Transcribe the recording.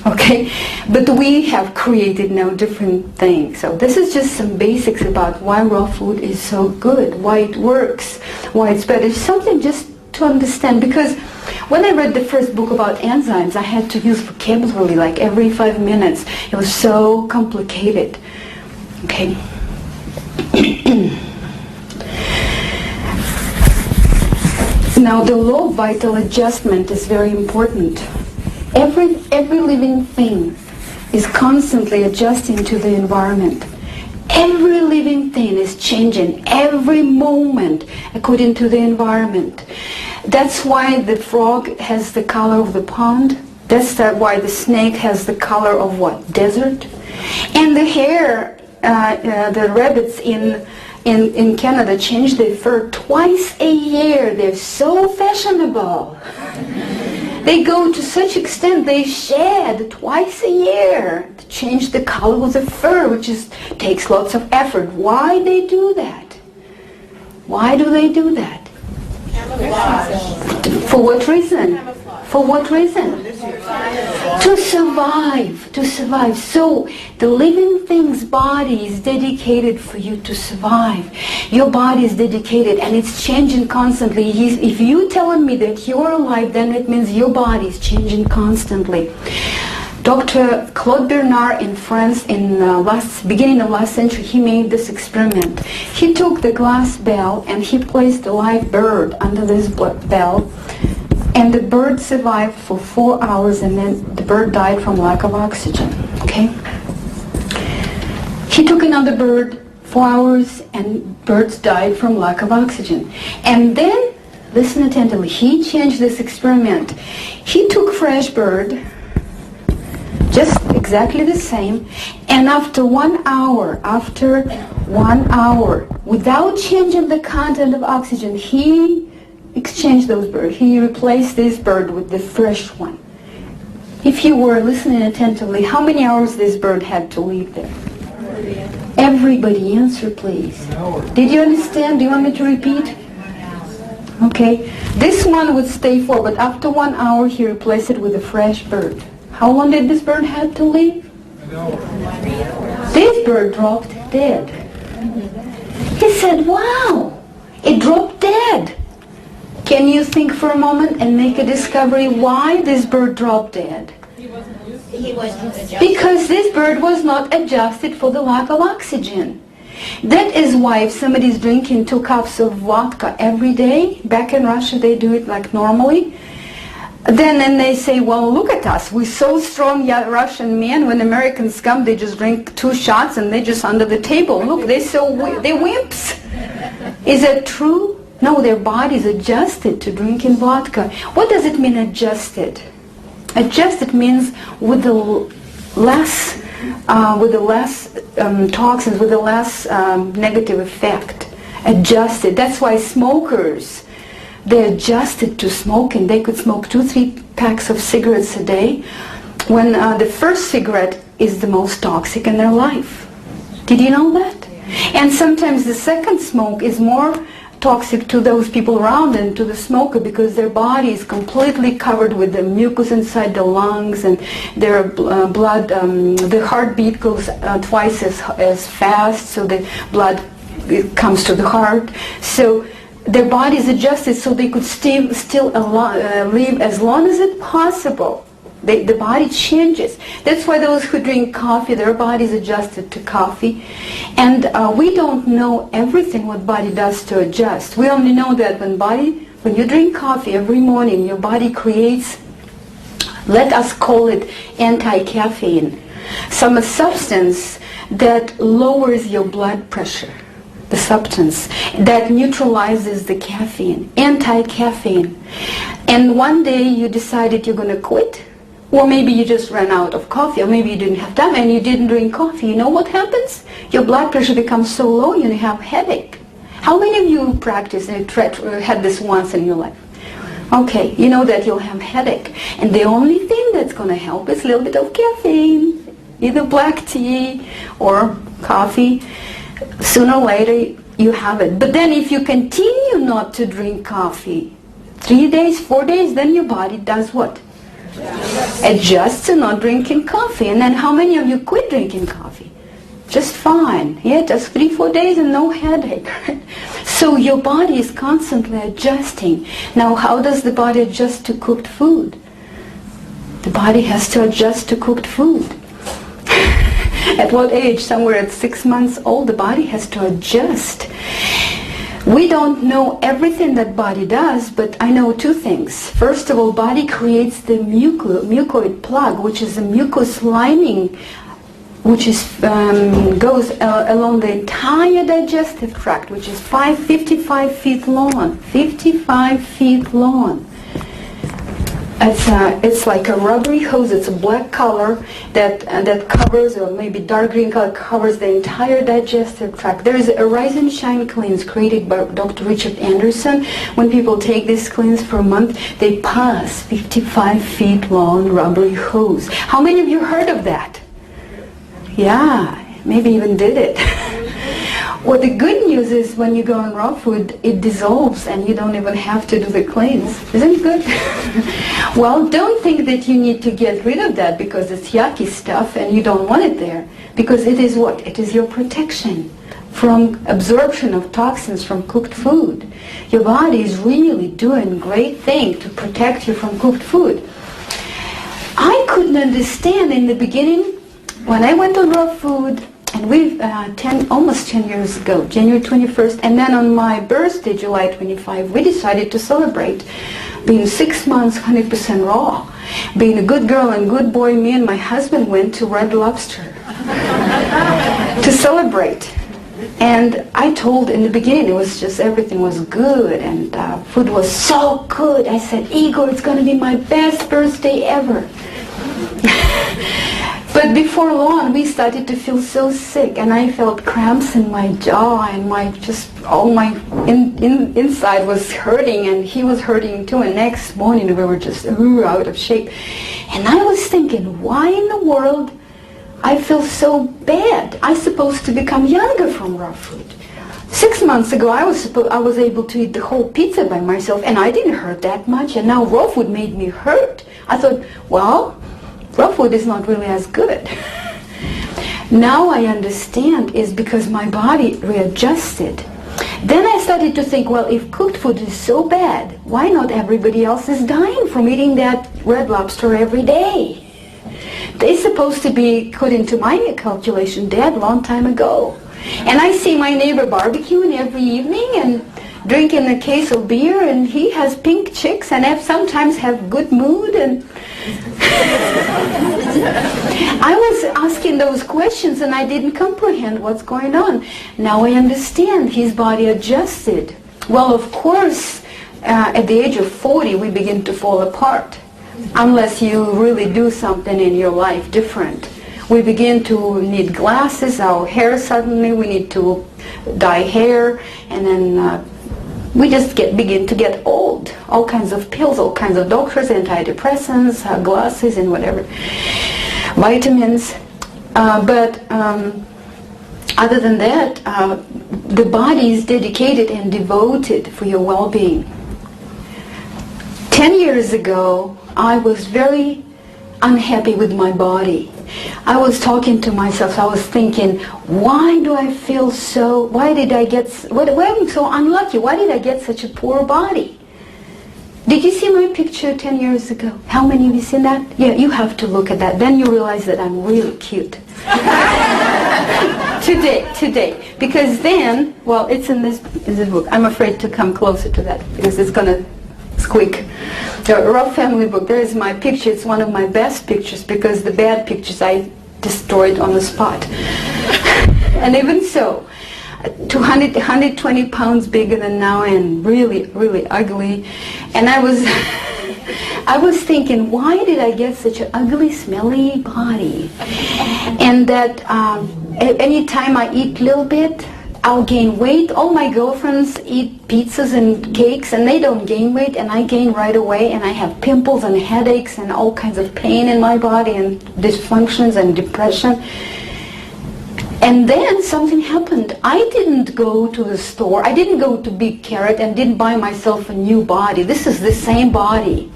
Okay, but we have created now different things. So this is just some basics about why raw food is so good, why it works, why it's better. It's something just to understand, because when I read the first book about enzymes, I had to use vocabulary like every 5 minutes. It was so complicated. Okay. Now the law of vital adjustment is very important. Every living thing is constantly adjusting to the environment. Every living thing is changing every moment according to the environment. That's why the frog has the color of the pond. That's why the snake has the color of what? Desert. And the hair, the rabbits in Canada change their fur twice a year. They're so fashionable. They go to such extent they shed twice a year to change the color of the fur, which takes lots of effort. Why they do that? Why do they do that? Camouflage. For what reason? For what reason? To survive. To survive. So the living thing's body is dedicated for you to survive. Your body is dedicated and it's changing constantly. If you're telling me that you're alive, then it means your body is changing constantly. Dr. Claude Bernard in France in beginning of last century, he made this experiment. He took the glass bell and he placed a live bird under this bell. And the bird survived for 4 hours, and then the bird died from lack of oxygen. Okay? He took another bird, 4 hours, and birds died from lack of oxygen. And then, listen attentively, he changed this experiment. He took fresh bird, just exactly the same, and after 1 hour, without changing the content of oxygen, he exchanged those birds. He replaced this bird with the fresh one. If you were listening attentively, how many hours this bird had to live there? Everybody answer, please. Did you understand? Do you want me to repeat? Okay. This one would stay 4, but after 1 hour he replaced it with a fresh bird. How long did this bird have to live? This bird dropped dead. He said, wow, it dropped dead. Can you think for a moment and make a discovery why this bird dropped dead? He wasn't adjusted. Because this bird was not adjusted for the lack of oxygen. That is why if somebody is drinking 2 cups of vodka every day, back in Russia they do it like normally, then they say, well, look at us, we're so strong Russian men. When Americans come, they just drink 2 shots and they're just under the table. Look, they're wimps. Is that true? No, their body's adjusted to drinking vodka. What does it mean, adjusted? Adjusted means with the less toxins, with the less negative effect. Adjusted. That's why smokers, they adjusted to smoking. They could smoke 2-3 packs of cigarettes a day, when the first cigarette is the most toxic in their life. Did you know that? And sometimes the second smoke is more toxic to those people around and to the smoker, because their body is completely covered with the mucus inside the lungs, and their blood, the heartbeat goes twice as fast, so the blood comes to the heart. So their body is adjusted so they could still live as long as it's possible. The body changes. That's why those who drink coffee, their body is adjusted to coffee. And we don't know everything what body does to adjust. We only know that when you drink coffee every morning, your body creates, let us call it anti-caffeine, some substance that lowers your blood pressure. The substance that neutralizes the caffeine, anti-caffeine. And one day you decided you're going to quit. Or maybe you just ran out of coffee, or maybe you didn't have time and you didn't drink coffee. You know what happens? Your blood pressure becomes so low you have headache. How many of you practice and had this once in your life? Okay, you know that you'll have headache. And the only thing that's going to help is a little bit of caffeine, either black tea or coffee. Sooner or later you have it. But then if you continue not to drink coffee, 3 days, 4 days, then your body does what? Adjust to not drinking coffee. And then how many of you quit drinking coffee? Just fine. Yeah, just 3-4 days and no headache. Right? So your body is constantly adjusting. Now, how does the body adjust to cooked food? The body has to adjust to cooked food. At what age? Somewhere at 6 months old, the body has to adjust. We don't know everything that body does, but I know two things. First of all, body creates the mucoid plug, which is a mucous lining, which is goes along the entire digestive tract, which is 55 feet long. 55 feet long. It's like a rubbery hose. It's a black color that covers, or maybe dark green color, covers the entire digestive tract. There is a Rise and Shine cleanse created by Dr. Richard Anderson. When people take this cleanse for a month, they pass 55 feet long rubbery hose. How many of you heard of that? Yeah, maybe even did it. Well, the good news is when you go on raw food, it dissolves and you don't even have to do the cleanse. Isn't it good? Well, don't think that you need to get rid of that because it's yucky stuff and you don't want it there. Because it is what? It is your protection from absorption of toxins from cooked food. Your body is really doing a great thing to protect you from cooked food. I couldn't understand in the beginning when I went on raw food. And we've almost 10 years ago, January 21st, and then on my birthday, July 25, we decided to celebrate being 6 months 100% raw. Being a good girl and good boy, me and my husband went to Red Lobster to celebrate. And I told in the beginning, it was just everything was good and food was so good. I said, Igor, it's going to be my best birthday ever. But before long, we started to feel so sick, and I felt cramps in my jaw, and all my inside was hurting, and he was hurting too. And next morning, we were just out of shape. And I was thinking, why in the world I feel so bad? I'm supposed to become younger from raw food. 6 months ago, I was able to eat the whole pizza by myself, and I didn't hurt that much. And now raw food made me hurt. I thought, well, raw food is not really as good. Now I understand is because my body readjusted. Then I started to think, well, if cooked food is so bad, why not everybody else is dying from eating that Red Lobster every day? They're supposed to be, according to my calculation, dead a long time ago. And I see my neighbor barbecuing every evening and drinking a case of beer, and he has pink chicks and sometimes have good mood. And I was asking those questions and I didn't comprehend what's going on. Now I understand. His body adjusted. Well, of course, at the age of 40, we begin to fall apart. Unless you really do something in your life different. We begin to need glasses, our hair suddenly, we need to dye hair, and then we just begin to get old. All kinds of pills, all kinds of doctors, antidepressants, glasses, and whatever, vitamins. But other than that, the body is dedicated and devoted for your well-being. 10 years ago, I was very unhappy with my body. I was talking to myself, I was thinking, why do I feel so, why am I so unlucky? Why did I get such a poor body? Did you see my picture 10 years ago? How many of you seen that? Yeah, you have to look at that. Then you realize that I'm really cute. Today. Because then, well, it's in this book. I'm afraid to come closer to that because it's going to squeak. The Raw Family book, there is my picture. It's one of my best pictures because the bad pictures I destroyed on the spot. And even so, 120 pounds bigger than now and really, really ugly. And I was thinking, why did I get such an ugly, smelly body? And that any time I eat a little bit, I'll gain weight. All my girlfriends eat pizzas and cakes and they don't gain weight, and I gain right away, and I have pimples and headaches and all kinds of pain in my body and dysfunctions and depression. And then something happened. I didn't go to the store. I didn't go to Big Carrot and didn't buy myself a new body. This is the same body.